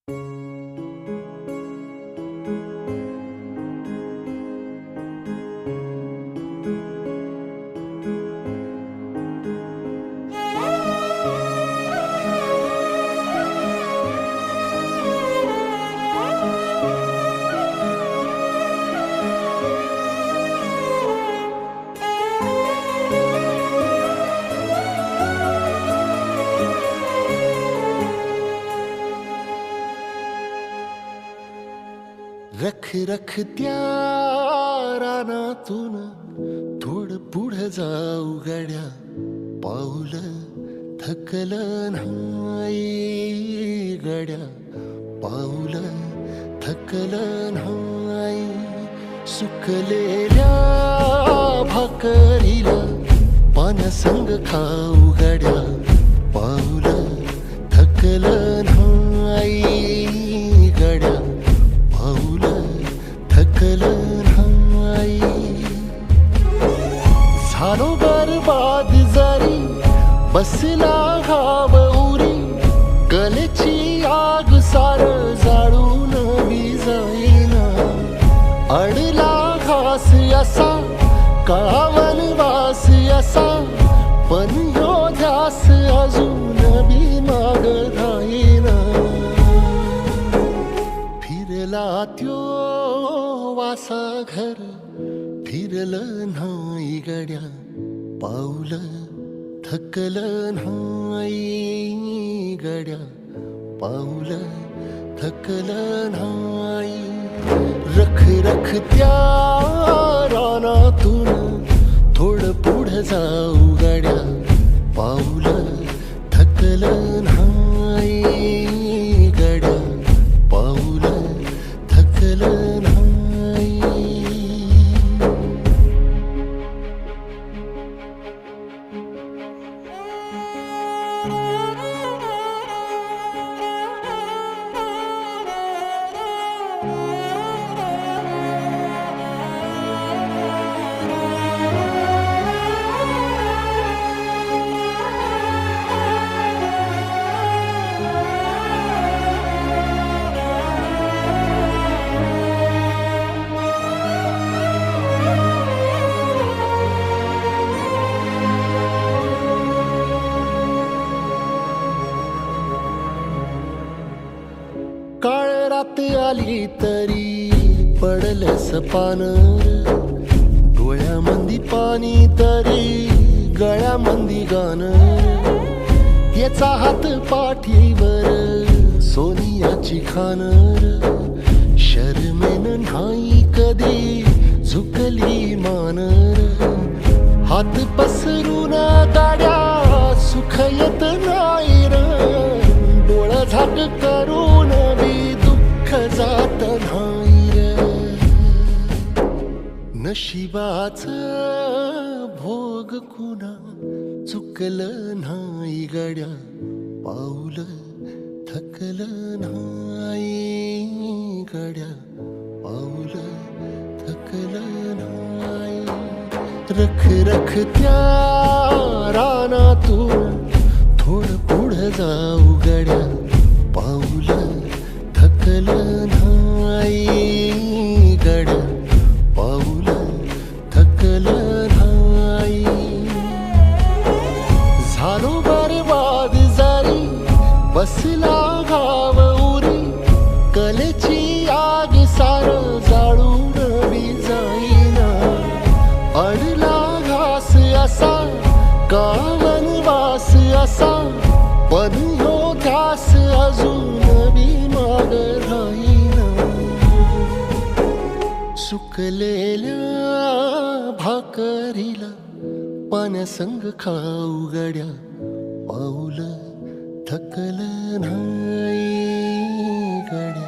रख रख त्या रानातून थोडं पुढं जाऊ गड्या, पाऊल थकलं नाही गड्या, पाऊल थकलं नाही. सुकलेल्या भाकरीला पाण्यासंग खाऊ गड्या, पाऊल थकलं नाही गड्या, पाऊल थकलं नाही. झालो बरबाद जरी बसला घाव उरी, कलेची आग सार जाळून विजाईना. अडला घास असा काळा वनवास असा, पण ह्यो ध्यास अजून बी माग राहीना. फिरला त्यो वासा घर फिरलं नाही गड्या, पाऊल थकलं नाही गड्या, पाऊल थकलं नाही. रख रख त्या रानातून थोडं पुढं जाऊ गड्या, पाऊल थकलं नाही गड्या, पाऊल थकलं नाही. काळ रात आली तरी पडलंस पान, डोळ्यामंदी पाणी तरी गळ्यामंदी गाणं. त्याचा हात पाठीवर सोनियाची खानर, शर्मेन नाही कधी झुकली मानर. हात पसरून गाड्या सुख येत नाही र, डोळा झाक करून बी दुःख जात नाही रे. नशिबाचं भोग कुणा चुकलं नाही गड्या, पाऊल थकलं नाही गड्या, पाऊल थकलं नाही. रख रख त्या रानातून थोडं पुढं जाऊ गड्या, पाऊल थकलं नाही गड्या, पाऊल थकलं नाही. झालो बरबाद जरी बसला घाव उरी, कलेची आग सार जाळून विजाईना. अडला घास असा का वनवास असा, पण ह्यो ध्यास अजून बी माग राहीना. सुकलेल्या भाकरीला पाण्यासंग खाऊ गड्या, पाऊल थकलं नाही गड्या.